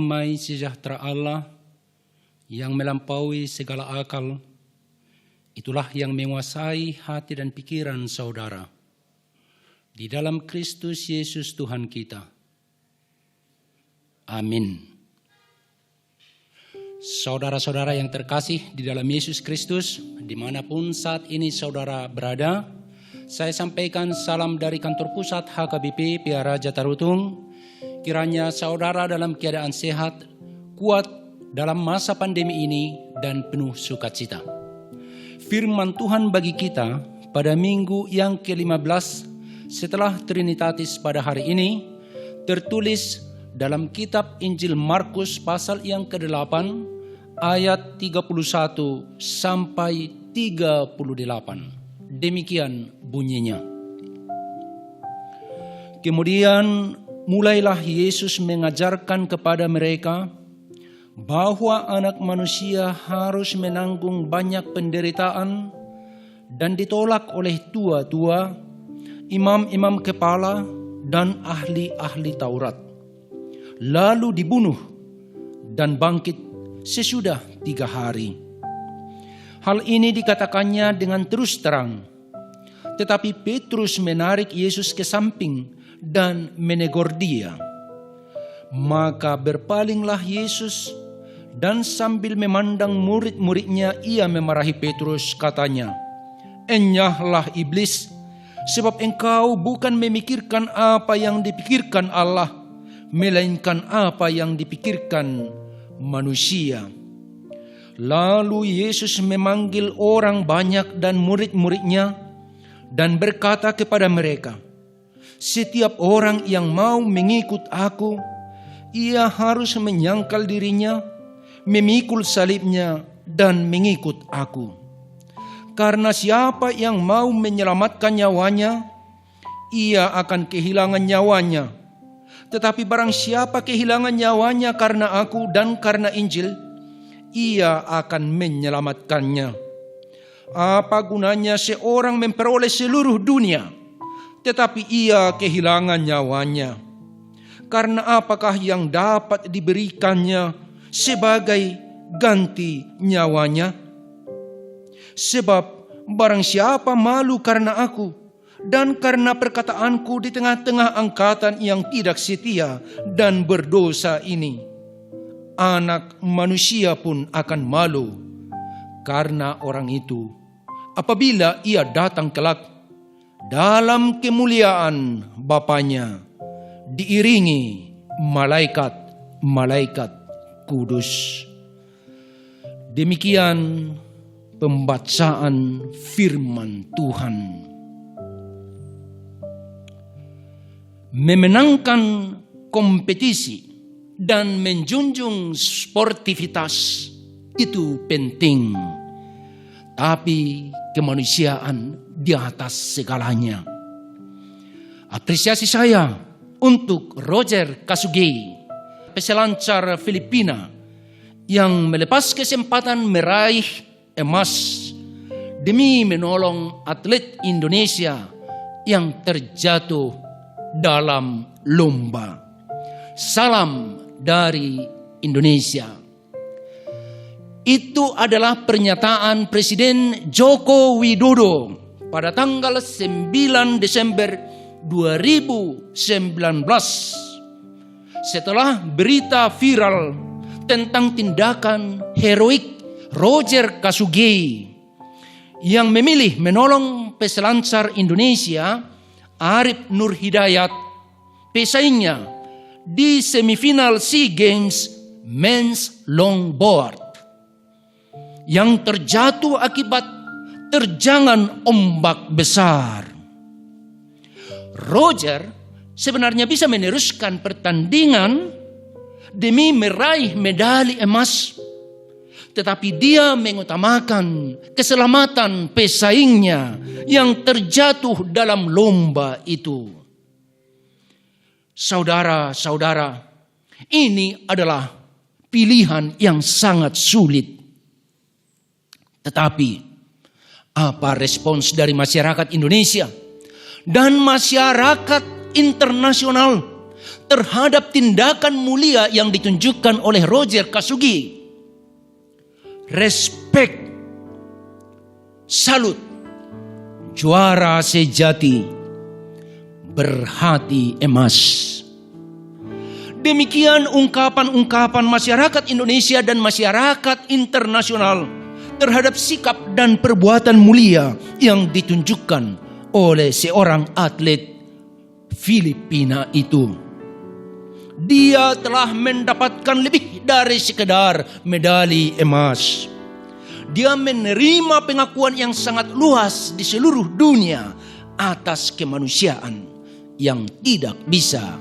damai sejahtera Allah yang melampaui segala akal, itulah yang menguasai hati dan pikiran saudara di dalam Kristus Yesus Tuhan kita. Amin. Saudara-saudara yang terkasih di dalam Yesus Kristus, dimanapun saat ini saudara berada, saya sampaikan salam dari kantor pusat HKBP Piara Jatarutung. Kiranya saudara dalam keadaan sehat, kuat dalam masa pandemi ini, dan penuh sukacita. Firman Tuhan bagi kita pada minggu yang ke-15 setelah Trinitatis pada hari ini tertulis dalam kitab Injil Markus pasal yang ke-8 ayat 31 sampai 38. Demikian bunyinya. Kemudian mulailah Yesus mengajarkan kepada mereka bahwa anak manusia harus menanggung banyak penderitaan dan ditolak oleh tua-tua, imam-imam kepala, dan ahli-ahli Taurat, lalu dibunuh dan bangkit sesudah 3 hari. Hal ini dikatakannya dengan terus terang, tetapi Petrus menarik Yesus ke samping dan menegur dia. Maka berpalinglah Yesus dan sambil memandang murid-muridnya ia memarahi Petrus, katanya, "Enyahlah iblis, sebab engkau bukan memikirkan apa yang dipikirkan Allah, melainkan apa yang dipikirkan manusia." Lalu Yesus memanggil orang banyak dan murid-muridnya dan berkata kepada mereka, "Setiap orang yang mau mengikut aku, ia harus menyangkal dirinya, memikul salibnya, dan mengikut aku. Karena siapa yang mau menyelamatkan nyawanya, ia akan kehilangan nyawanya. Tetapi barang siapa kehilangan nyawanya karena aku dan karena Injil, ia akan menyelamatkannya. Apa gunanya seorang memperoleh seluruh dunia, tetapi ia kehilangan nyawanya? Karena apakah yang dapat diberikannya sebagai ganti nyawanya? Sebab barang siapa malu karena aku dan karena perkataanku di tengah-tengah angkatan yang tidak setia dan berdosa ini, Anak Manusia pun akan malu karena orang itu apabila ia datang kelak dalam kemuliaan Bapanya, diiringi malaikat-malaikat kudus." Demikian pembacaan firman Tuhan. Memenangkan kompetisi dan menjunjung sportivitas itu penting, tapi kemanusiaan di atas segalanya. Apresiasi saya untuk Roger Kasugei, peselancar Filipina yang melepas kesempatan meraih emas demi menolong atlet Indonesia yang terjatuh dalam lomba. Salam dari Indonesia. Itu adalah pernyataan Presiden Joko Widodo pada tanggal 9 Desember 2019 setelah berita viral tentang tindakan heroik Roger Kasugei yang memilih menolong peselancar Indonesia Arif Nur Hidayat, pesaingnya di semifinal SEA Games Men's Longboard yang terjatuh akibat terjangan ombak besar. Roger sebenarnya bisa meneruskan pertandingan demi meraih medali emas, tetapi dia mengutamakan keselamatan pesaingnya yang terjatuh dalam lomba itu. Saudara-saudara, ini adalah pilihan yang sangat sulit. Tetapi apa respons dari masyarakat Indonesia dan masyarakat internasional terhadap tindakan mulia yang ditunjukkan oleh Roger Kasugi. Respect, salut, juara sejati, berhati emas. Demikian ungkapan-ungkapan masyarakat Indonesia dan masyarakat internasional terhadap sikap dan perbuatan mulia yang ditunjukkan oleh seorang atlet Filipina itu. Dia telah mendapatkan lebih dari sekedar medali emas. Dia menerima pengakuan yang sangat luas di seluruh dunia atas kemanusiaan yang tidak bisa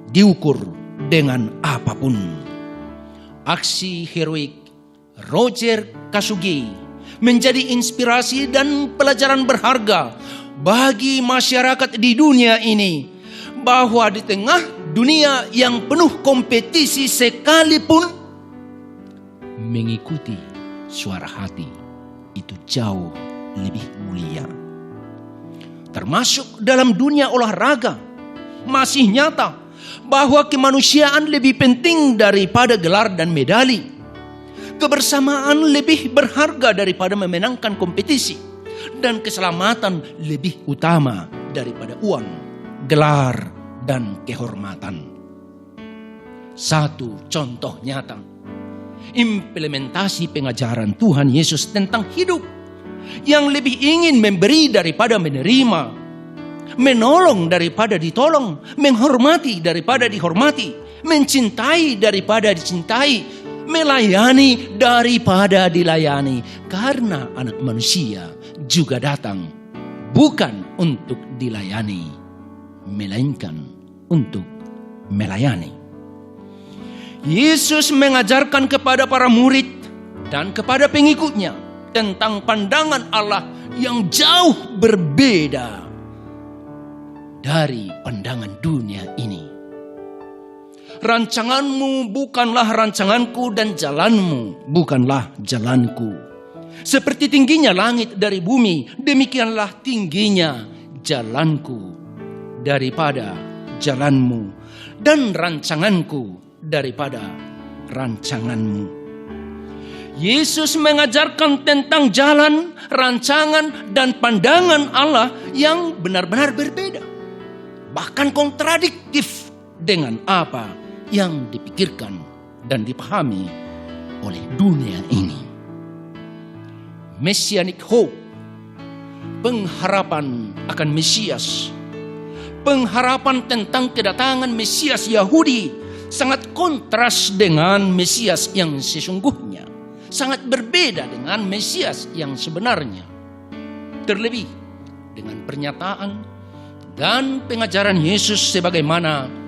diukur dengan apapun. Aksi heroik Roger Kasugi menjadi inspirasi dan pelajaran berharga bagi masyarakat di dunia ini, bahwa di tengah dunia yang penuh kompetisi sekalipun, mengikuti suara hati itu jauh lebih mulia. Termasuk dalam dunia olahraga, masih nyata bahwa kemanusiaan lebih penting daripada gelar dan medali. Kebersamaan lebih berharga daripada memenangkan kompetisi, dan keselamatan lebih utama daripada uang, gelar, dan kehormatan. Satu contoh nyata, implementasi pengajaran Tuhan Yesus tentang hidup yang lebih ingin memberi daripada menerima, menolong daripada ditolong, menghormati daripada dihormati, mencintai daripada dicintai, melayani daripada dilayani. Karena Anak Manusia juga datang bukan untuk dilayani, melainkan untuk melayani. Yesus mengajarkan kepada para murid dan kepada pengikutnya tentang pandangan Allah yang jauh berbeda dari pandangan dunia ini. Rancanganmu bukanlah rancanganku, dan jalanmu bukanlah jalanku. Seperti tingginya langit dari bumi, demikianlah tingginya jalanku daripada jalanmu, dan rancanganku daripada rancanganmu. Yesus mengajarkan tentang jalan, rancangan, dan pandangan Allah yang benar-benar berbeda, bahkan kontradiktif dengan apa yang dipikirkan dan dipahami oleh dunia ini. Messianic hope, pengharapan akan Mesias, pengharapan tentang kedatangan Mesias Yahudi sangat kontras dengan Mesias yang sesungguhnya, sangat berbeda dengan Mesias yang sebenarnya. Terlebih dengan pernyataan dan pengajaran Yesus sebagaimana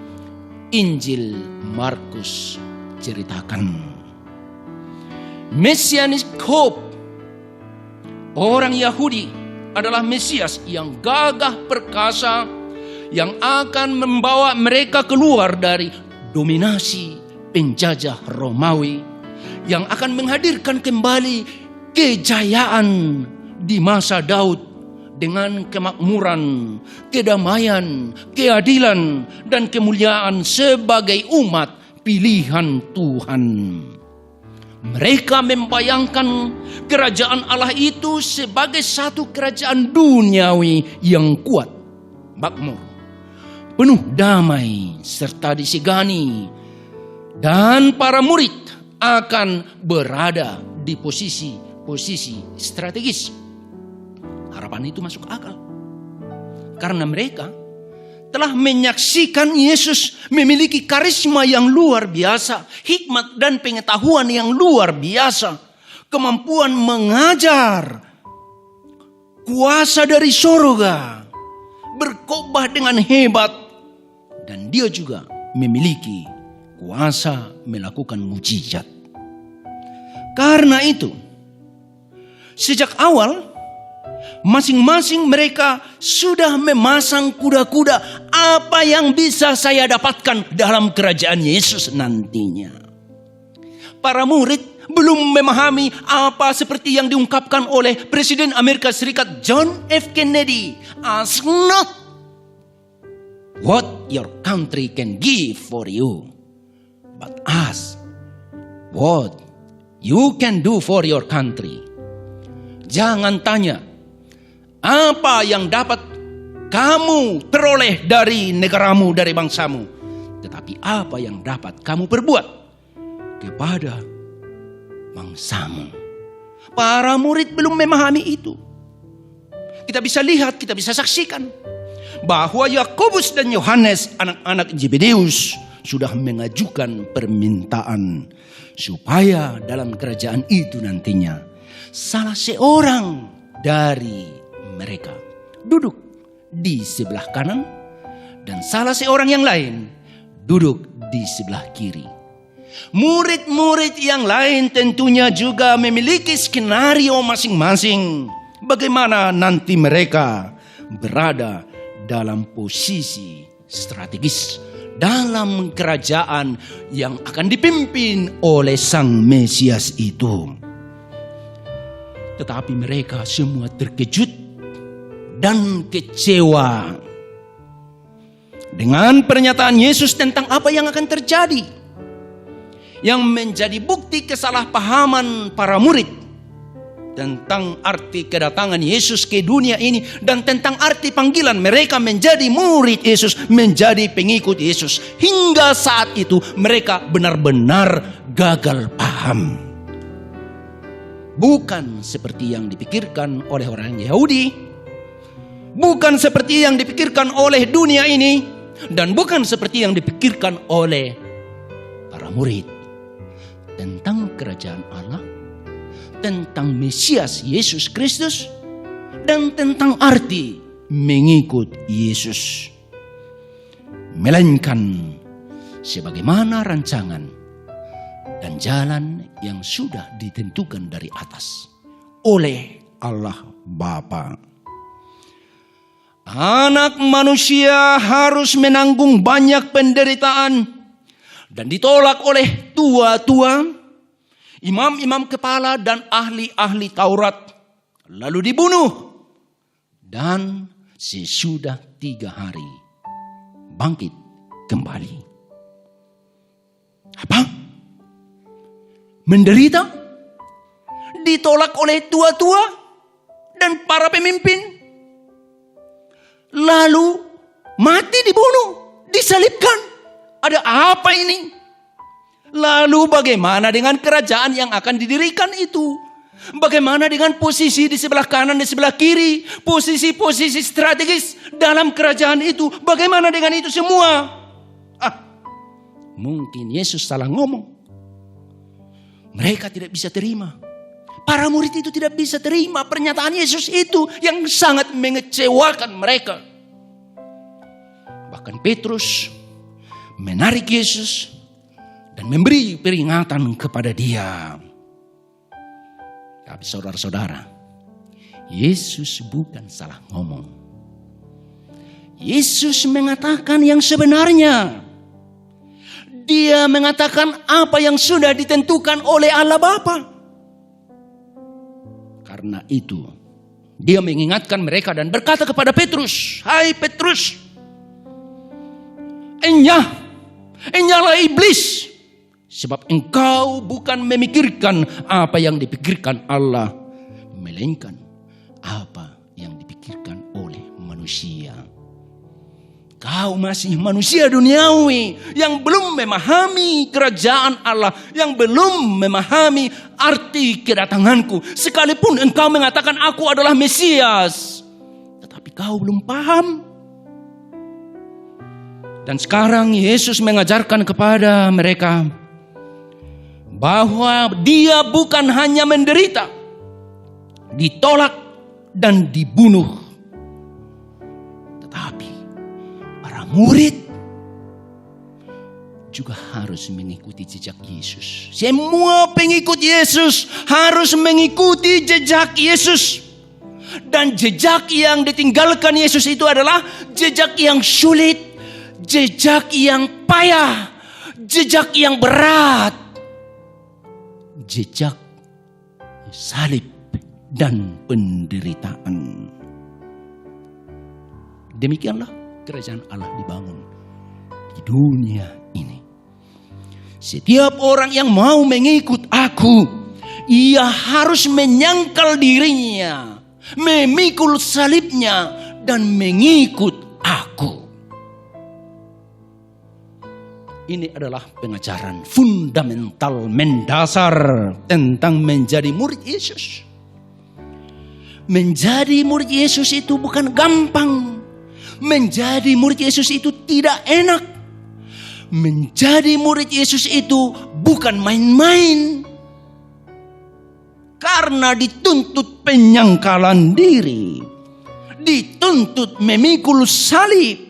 Injil Markus ceritakan. Messianic hope, orang Yahudi adalah Mesias yang gagah perkasa, yang akan membawa mereka keluar dari dominasi penjajah Romawi, yang akan menghadirkan kembali kejayaan di masa Daud dengan kemakmuran, kedamaian, keadilan, dan kemuliaan sebagai umat pilihan Tuhan. Mereka membayangkan kerajaan Allah itu sebagai satu kerajaan duniawi yang kuat, makmur, penuh damai, serta disegani. Dan para murid akan berada di posisi strategis. Harapan itu masuk akal, karena mereka telah menyaksikan Yesus memiliki karisma yang luar biasa, hikmat dan pengetahuan yang luar biasa, kemampuan mengajar, kuasa dari surga, berkhotbah dengan hebat, dan dia juga memiliki kuasa melakukan mujizat. Karena itu, sejak awal masing-masing mereka sudah memasang kuda-kuda. Apa yang bisa saya dapatkan dalam kerajaan Yesus nantinya? Para murid belum memahami apa seperti yang diungkapkan oleh Presiden Amerika Serikat John F. Kennedy. Ask not what your country can give for you, but ask what you can do for your country. Jangan tanya apa yang dapat kamu peroleh dari negaramu, dari bangsamu, tetapi apa yang dapat kamu perbuat kepada bangsamu. Para murid belum memahami itu. Kita bisa lihat, kita bisa saksikan bahwa Yakobus dan Yohanes, anak-anak Zebedeus, sudah mengajukan permintaan supaya dalam kerajaan itu nantinya salah seorang dari mereka duduk di sebelah kanan dan salah seorang yang lain duduk di sebelah kiri. Murid-murid yang lain tentunya juga memiliki skenario masing-masing bagaimana nanti mereka berada dalam posisi strategis dalam kerajaan yang akan dipimpin oleh Sang Mesias itu. Tetapi mereka semua terkejut dan kecewa dengan pernyataan Yesus tentang apa yang akan terjadi, yang menjadi bukti kesalahpahaman para murid tentang arti kedatangan Yesus ke dunia ini dan tentang arti panggilan mereka menjadi murid Yesus, menjadi pengikut Yesus. Hingga saat itu mereka benar-benar gagal paham. Bukan seperti yang dipikirkan oleh orang Yahudi, bukan seperti yang dipikirkan oleh dunia ini, dan bukan seperti yang dipikirkan oleh para murid tentang kerajaan Allah, tentang Mesias Yesus Kristus, dan tentang arti mengikut Yesus. Melainkan sebagaimana rancangan dan jalan yang sudah ditentukan dari atas oleh Allah Bapa. Anak manusia harus menanggung banyak penderitaan dan ditolak oleh tua-tua, imam-imam kepala dan ahli-ahli Taurat, lalu dibunuh, dan sesudah 3 hari bangkit kembali. Apa? Menderita, ditolak oleh tua-tua dan para pemimpin, lalu mati, dibunuh, disalibkan. Ada apa ini? Lalu bagaimana dengan kerajaan yang akan didirikan itu? Bagaimana dengan posisi di sebelah kanan, di sebelah kiri, posisi-posisi strategis dalam kerajaan itu? Bagaimana dengan itu semua? Mungkin Yesus salah ngomong. Mereka tidak bisa terima. Para murid itu tidak bisa terima pernyataan Yesus itu yang sangat mengecewakan mereka. Bahkan Petrus menarik Yesus dan memberi peringatan kepada dia. Tapi saudara-saudara, Yesus bukan salah ngomong. Yesus mengatakan yang sebenarnya. Dia mengatakan apa yang sudah ditentukan oleh Allah Bapa. Karena itu, dia mengingatkan mereka dan berkata kepada Petrus, "Hai Petrus, enyalah iblis, sebab engkau bukan memikirkan apa yang dipikirkan Allah, melainkan apa yang dipikirkan oleh manusia." Kau masih manusia duniawi yang belum memahami kerajaan Allah, yang belum memahami arti kedatanganku. Sekalipun engkau mengatakan aku adalah Mesias, tetapi kau belum paham. Dan sekarang Yesus mengajarkan kepada mereka bahwa dia bukan hanya menderita, ditolak dan dibunuh, tetapi murid juga harus mengikuti jejak Yesus. Semua pengikut Yesus harus mengikuti jejak Yesus. Dan jejak yang ditinggalkan Yesus itu adalah jejak yang sulit, jejak yang payah, jejak yang berat, jejak salib dan penderitaan. Demikianlah kerajaan Allah dibangun di dunia ini. Setiap orang yang mau mengikut aku, ia harus menyangkal dirinya, memikul salibnya, dan mengikut aku. Ini adalah pengajaran fundamental mendasar tentang menjadi murid Yesus. Menjadi murid Yesus itu bukan gampang. Menjadi murid Yesus itu tidak enak. Menjadi murid Yesus itu bukan main-main. Karena dituntut penyangkalan diri. Dituntut memikul salib.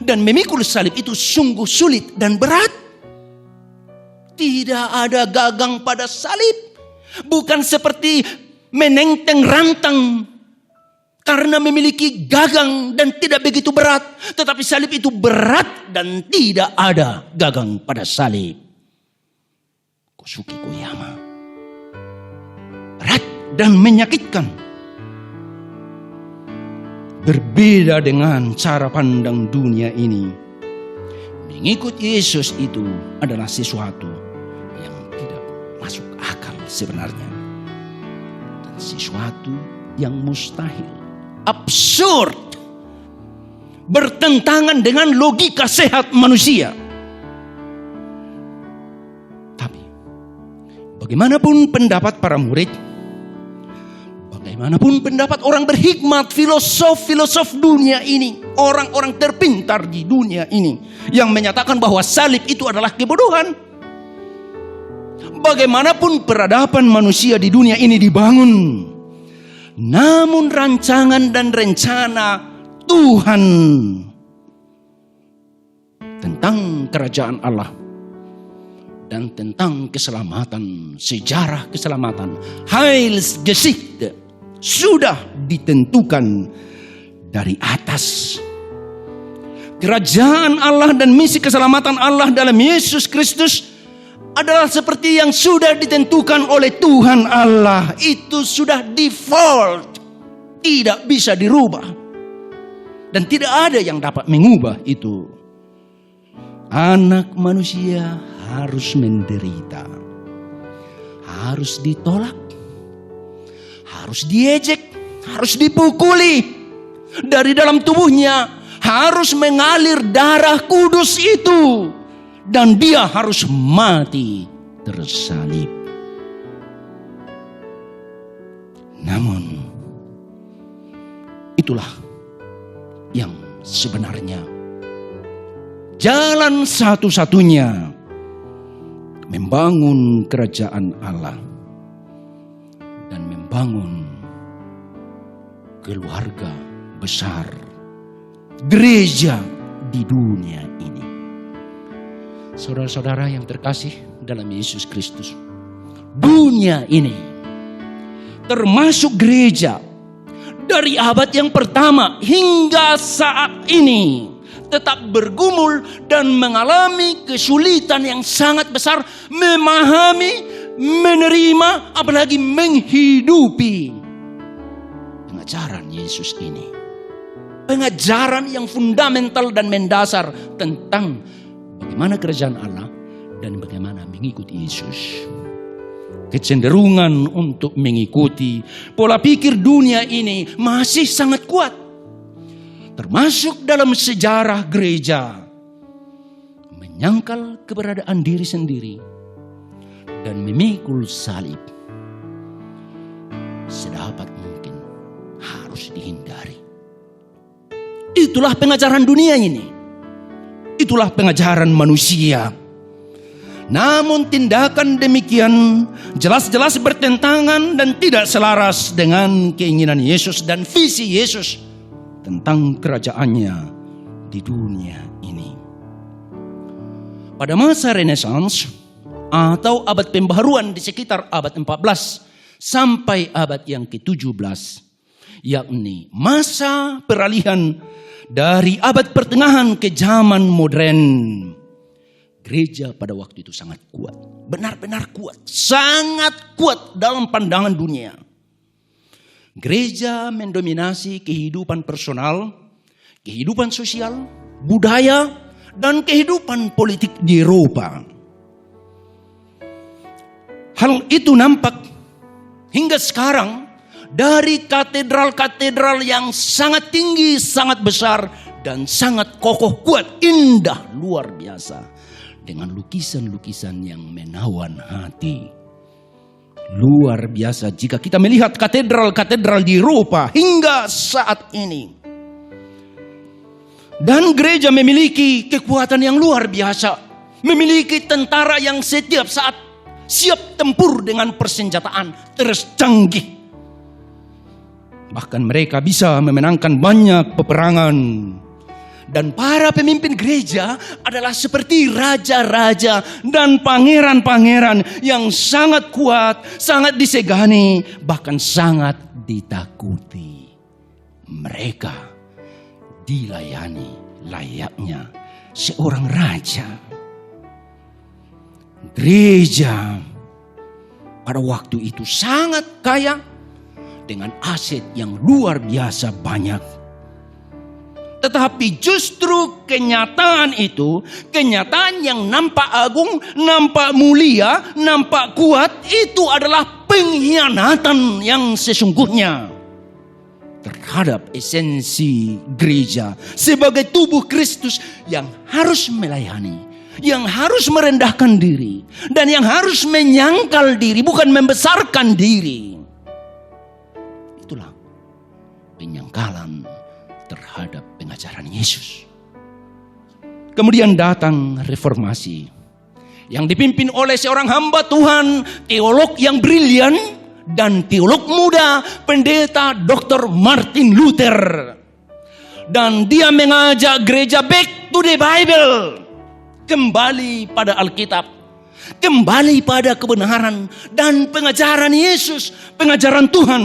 Dan memikul salib itu sungguh sulit dan berat. Tidak ada gagang pada salib. Bukan seperti menenteng rantang. Karena memiliki gagang dan tidak begitu berat. Tetapi salib itu berat dan tidak ada gagang pada salib. Kosuke Koyama. Berat dan menyakitkan. Berbeda dengan cara pandang dunia ini. Mengikut Yesus itu adalah sesuatu yang tidak masuk akal sebenarnya. Dan sesuatu yang mustahil. Absurd. Bertentangan dengan logika sehat manusia. Tapi bagaimanapun pendapat para murid, bagaimanapun pendapat orang berhikmat, filosof dunia ini, orang-orang terpintar di dunia ini yang menyatakan bahwa salib itu adalah kebodohan. Bagaimanapun peradaban manusia di dunia ini dibangun, namun rancangan dan rencana Tuhan tentang kerajaan Allah dan tentang keselamatan, sejarah keselamatan, Heilsgeschichte, sudah ditentukan dari atas. Kerajaan Allah dan misi keselamatan Allah dalam Yesus Kristus adalah seperti yang sudah ditentukan oleh Tuhan Allah. Itu sudah default, tidak bisa dirubah, dan tidak ada yang dapat mengubah itu. Anak manusia harus menderita, harus ditolak, harus diejek, harus dipukuli. Dari dalam tubuhnya harus mengalir darah kudus itu. Dan dia harus mati tersalib. Namun itulah yang sebenarnya jalan satu-satunya membangun kerajaan Allah dan membangun keluarga besar, gereja di dunia ini. Saudara-saudara yang terkasih dalam Yesus Kristus, dunia ini termasuk gereja dari abad yang pertama hingga saat ini tetap bergumul dan mengalami kesulitan yang sangat besar memahami, menerima, apalagi menghidupi pengajaran Yesus ini. Pengajaran yang fundamental dan mendasar tentang bagaimana kerajaan Allah dan bagaimana mengikuti Yesus. Kecenderungan untuk mengikuti pola pikir dunia ini masih sangat kuat. Termasuk dalam sejarah gereja. Menyangkal keberadaan diri sendiri dan memikul salib sedapat mungkin harus dihindari. Itulah pengajaran dunia ini. Itulah pengajaran manusia. Namun tindakan demikian jelas-jelas bertentangan dan tidak selaras dengan keinginan Yesus dan visi Yesus tentang kerajaannya di dunia ini. Pada masa Renaissance atau abad pembaharuan di sekitar abad 14 sampai abad yang ke-17, yakni masa peralihan dari abad pertengahan ke zaman modern, gereja pada waktu itu sangat kuat. Benar-benar kuat. Sangat kuat dalam pandangan dunia. Gereja mendominasi kehidupan personal, kehidupan sosial, budaya, dan kehidupan politik di Eropa. Hal itu nampak hingga sekarang dari katedral-katedral yang sangat tinggi, sangat besar, dan sangat kokoh, kuat, indah, luar biasa. Dengan lukisan-lukisan yang menawan hati. Luar biasa jika kita melihat katedral-katedral di Eropa hingga saat ini. Dan gereja memiliki kekuatan yang luar biasa. Memiliki tentara yang setiap saat siap tempur dengan persenjataan terus canggih. Bahkan mereka bisa memenangkan banyak peperangan. Dan para pemimpin gereja adalah seperti raja-raja dan pangeran-pangeran yang sangat kuat, sangat disegani, bahkan sangat ditakuti. Mereka dilayani layaknya seorang raja. Gereja pada waktu itu sangat kaya dengan aset yang luar biasa banyak. Tetapi justru kenyataan itu, kenyataan yang nampak agung, nampak mulia, nampak kuat, itu adalah pengkhianatan yang sesungguhnya terhadap esensi gereja sebagai tubuh Kristus yang harus melayani, yang harus merendahkan diri, dan yang harus menyangkal diri, bukan membesarkan diri. Itulah penyangkalan terhadap pengajaran Yesus. Kemudian datang reformasi yang dipimpin oleh seorang hamba Tuhan, teolog yang brilian dan teolog muda, pendeta Dr. Martin Luther. Dan dia mengajak gereja back to the Bible, kembali pada Alkitab, kembali pada kebenaran dan pengajaran Yesus, pengajaran Tuhan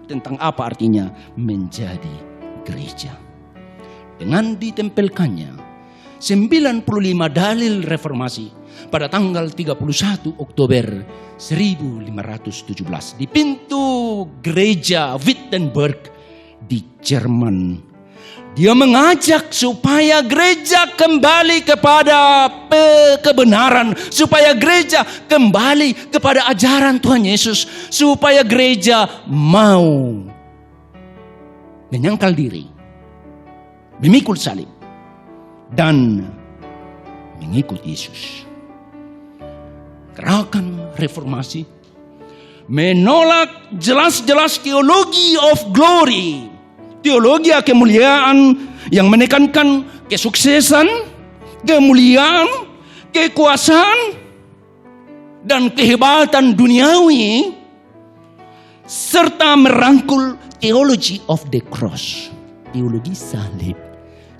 tentang apa artinya menjadi gereja. Dengan ditempelkannya 95 dalil reformasi pada tanggal 31 Oktober 1517 di pintu gereja Wittenberg di Jerman. Dia mengajak supaya gereja kembali kepada kebenaran, supaya gereja kembali kepada ajaran Tuhan Yesus, supaya gereja mau menyangkal diri, memikul salib, dan mengikut Yesus. Gerakan reformasi menolak jelas-jelas teologi of glory, teologi kemuliaan yang menekankan kesuksesan, kemuliaan, kekuasaan, dan kehebatan duniawi, serta merangkul theology of the cross, teologi salib,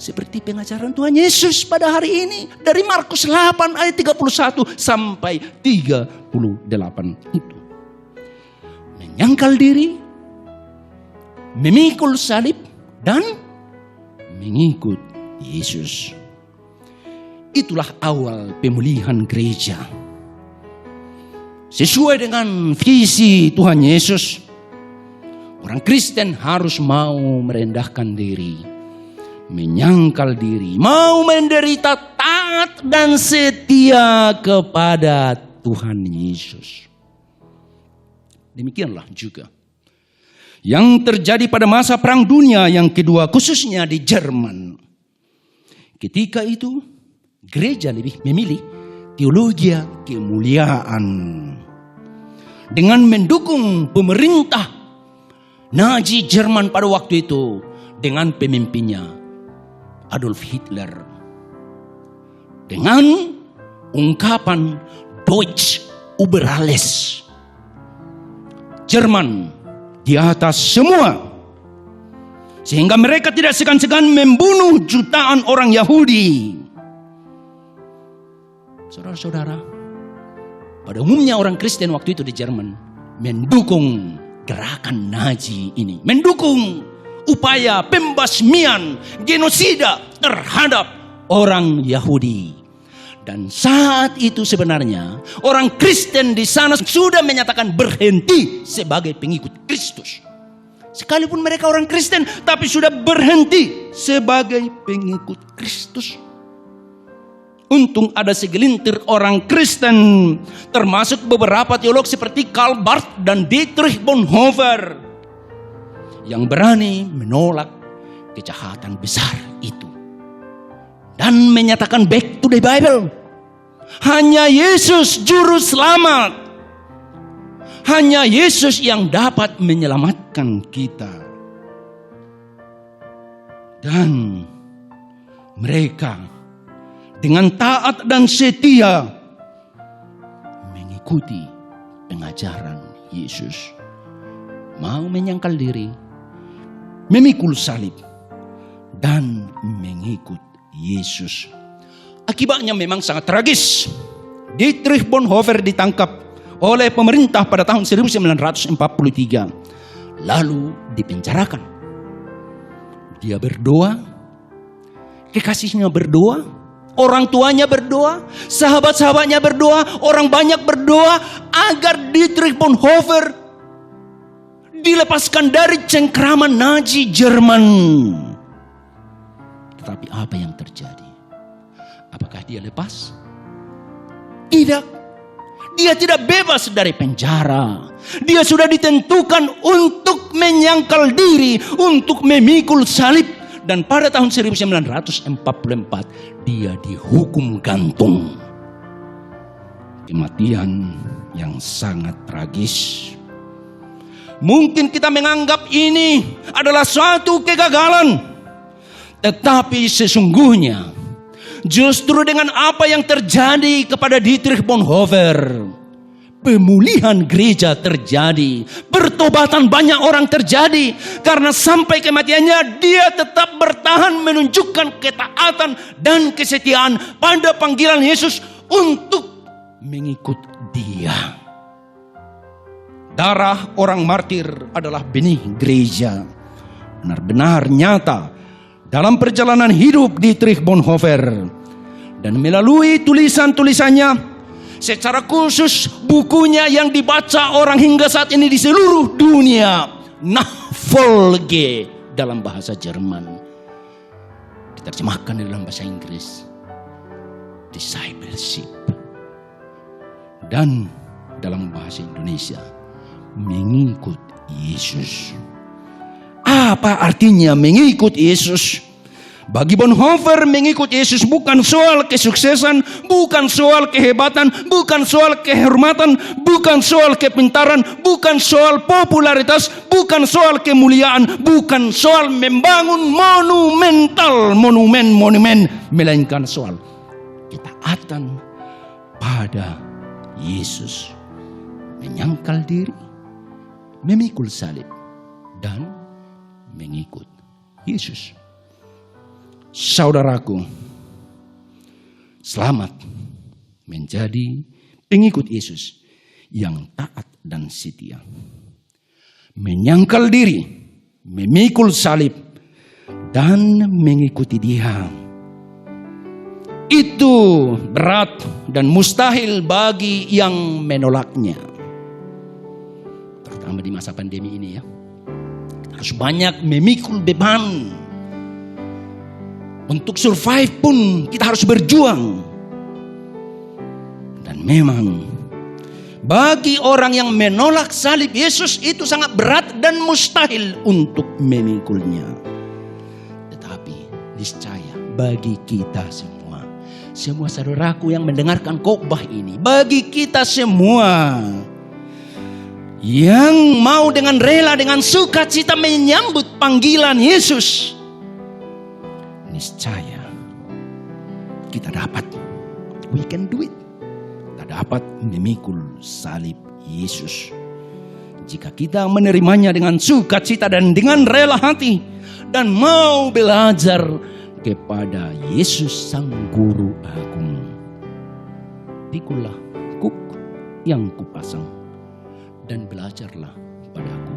seperti pengajaran Tuhan Yesus pada hari ini dari Markus 8 ayat 31 sampai 38 itu. Menyangkal diri, memikul salib, dan mengikut Yesus. Itulah awal pemulihan gereja. Sesuai dengan visi Tuhan Yesus, orang Kristen harus mau merendahkan diri, menyangkal diri, mau menderita taat dan setia kepada Tuhan Yesus. Demikianlah juga yang terjadi pada masa Perang Dunia yang kedua, khususnya di Jerman. Ketika itu gereja lebih memilih teologi kemuliaan dengan mendukung pemerintah Nazi Jerman pada waktu itu dengan pemimpinnya Adolf Hitler. Dengan ungkapan Deutsch über alles. Jerman di atas semua. Sehingga mereka tidak segan-segan membunuh jutaan orang Yahudi. Saudara-saudara, pada umumnya orang Kristen waktu itu di Jerman mendukung gerakan Nazi ini, mendukung upaya pembasmian, genosida terhadap orang Yahudi. Dan saat itu sebenarnya orang Kristen di sana sudah menyatakan berhenti sebagai pengikut Kristus. Sekalipun mereka orang Kristen, tapi sudah berhenti sebagai pengikut Kristus. Untung ada segelintir orang Kristen, termasuk beberapa teolog seperti Karl Barth dan Dietrich Bonhoeffer, yang berani menolak kejahatan besar itu dan menyatakan back to the Bible. Hanya Yesus juru selamat. Hanya Yesus yang dapat menyelamatkan kita. Dan mereka dengan taat dan setia mengikuti pengajaran Yesus. Mau menyangkal diri, memikul salib, dan mengikut Yesus. Akibatnya memang sangat tragis. Dietrich Bonhoeffer ditangkap oleh pemerintah pada tahun 1943. Lalu dipenjarakan. Dia berdoa, kekasihnya berdoa, orang tuanya berdoa, sahabat-sahabatnya berdoa, orang banyak berdoa agar Dietrich Bonhoeffer dilepaskan dari cengkraman Nazi Jerman. Tetapi apa yang terjadi? Apakah dia lepas? Tidak. Dia tidak bebas dari penjara. Dia sudah ditentukan untuk menyangkal diri, untuk memikul salib. Dan pada tahun 1944 dia dihukum gantung. Kematian yang sangat tragis. Mungkin kita menganggap ini adalah suatu kegagalan. Tetapi sesungguhnya justru dengan apa yang terjadi kepada Dietrich Bonhoeffer, pemulihan gereja terjadi, pertobatan banyak orang terjadi, karena sampai kematiannya dia tetap bertahan menunjukkan ketaatan dan kesetiaan pada panggilan Yesus untuk mengikut Dia. Darah orang martir adalah benih gereja, benar-benar nyata dalam perjalanan hidup Dietrich Bonhoeffer. Dan melalui tulisan-tulisannya, secara khusus bukunya yang dibaca orang hingga saat ini di seluruh dunia, Nachfolge dalam bahasa Jerman, diterjemahkan dalam bahasa Inggris, Discipleship, dan dalam bahasa Indonesia, mengikut Yesus. Apa artinya mengikut Yesus? Bagi Bonhoeffer, mengikut Yesus bukan soal kesuksesan, bukan soal kehebatan, bukan soal kehormatan, bukan soal kepintaran, bukan soal popularitas, bukan soal kemuliaan, bukan soal membangun monumen, melainkan soal ketaatan pada Yesus, menyangkal diri, memikul salib, dan mengikut Yesus. Saudaraku, selamat menjadi pengikut Yesus yang taat dan setia. Menyangkal diri, memikul salib, dan mengikuti Dia. Itu berat dan mustahil bagi yang menolaknya. Terutama di masa pandemi ini ya. Harus banyak memikul beban. Untuk survive pun kita harus berjuang. Dan memang bagi orang yang menolak salib Yesus itu sangat berat dan mustahil untuk memikulnya. Tetapi niscaya bagi kita semua saudaraku yang mendengarkan khotbah ini, bagi kita semua yang mau dengan rela, dengan sukacita menyambut panggilan Yesus, niscaya kita dapat, we can do it. Kita dapat memikul salib Yesus. Jika kita menerimanya dengan sukacita dan dengan rela hati, dan mau belajar kepada Yesus Sang Guru Agung. Pikulah kuk yang kupasang dan belajarlah padaku.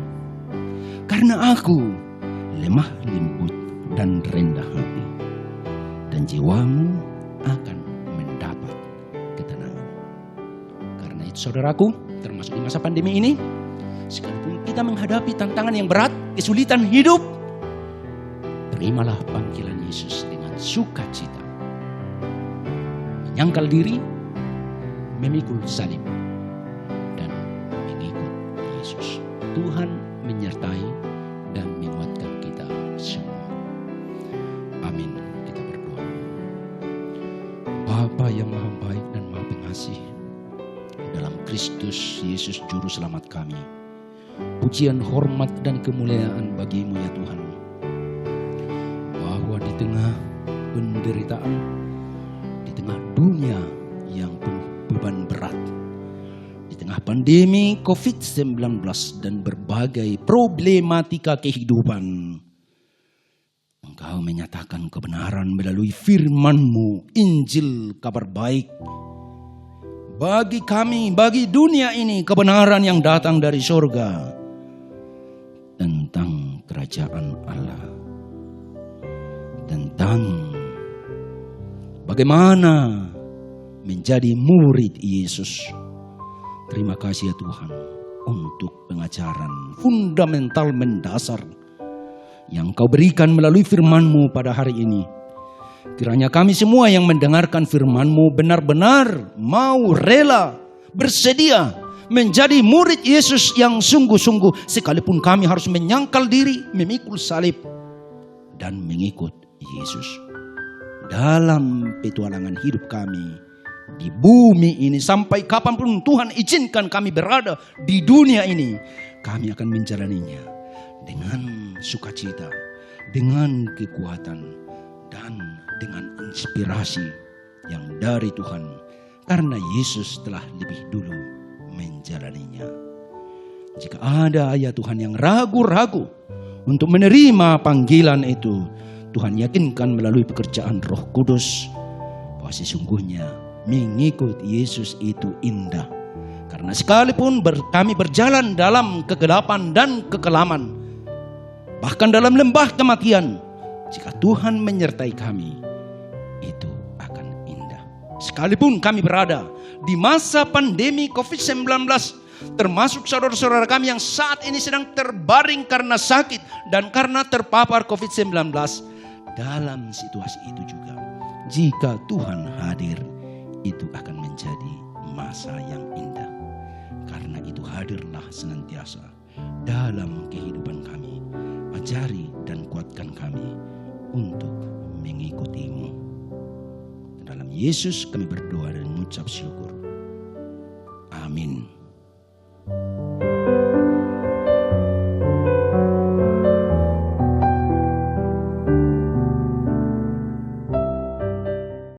Karena aku lemah lembut dan rendah hati, dan jiwamu akan mendapat ketenangan. Karena itu saudaraku, termasuk di masa pandemi ini, Sekalipun kita menghadapi tantangan yang berat, kesulitan hidup, terimalah panggilan Yesus dengan sukacita. Menyangkal diri, memikul salib, dan mengikut Yesus. Tuhan menyertai dan menguatkan kita semua. Amin. Kita berdoa. Bapa yang maha baik dan maha pengasih, dalam Kristus Yesus Juru Selamat kami, pujian, hormat, dan kemuliaan bagimu ya Tuhan. Bahwa di tengah penderitaan, di tengah dunia yang penuh beban berat, di tengah pandemi COVID-19 dan berbagai problematika kehidupan, Engkau menyatakan kebenaran melalui firman-Mu, Injil, kabar baik. Bagi kami, bagi dunia ini, kebenaran yang datang dari surga tentang kerajaan Allah, tentang bagaimana menjadi murid Yesus. Terima kasih ya Tuhan untuk pengajaran fundamental mendasar yang Kau berikan melalui firman-Mu pada hari ini. Kiranya kami semua yang mendengarkan firman-Mu benar-benar mau rela bersedia menjadi murid Yesus yang sungguh-sungguh, sekalipun kami harus menyangkal diri, memikul salib, dan mengikut Yesus. Dalam petualangan hidup kami di bumi ini, sampai kapanpun Tuhan izinkan kami berada di dunia ini, kami akan menjalaninya dengan sukacita, dengan kekuatan, dan dengan inspirasi yang dari Tuhan, karena Yesus telah lebih dulu menjalaninya. Jika ada ya Tuhan yang ragu-ragu untuk menerima panggilan itu, Tuhan yakinkan melalui pekerjaan Roh Kudus bahwa sesungguhnya mengikut Yesus itu indah. Karena sekalipun kami berjalan dalam kegelapan dan kekelaman, bahkan dalam lembah kematian, jika Tuhan menyertai kami, itu akan indah. Sekalipun kami berada di masa pandemi COVID-19, termasuk saudara-saudara kami yang saat ini sedang terbaring karena sakit dan karena terpapar COVID-19, dalam situasi itu juga, jika Tuhan hadir, itu akan menjadi masa yang indah. Karena itu hadirlah senantiasa dalam kehidupan kami. Ajari dan kuatkan kami untuk mengikuti-Mu. Dalam Yesus kami berdoa dan mengucap syukur.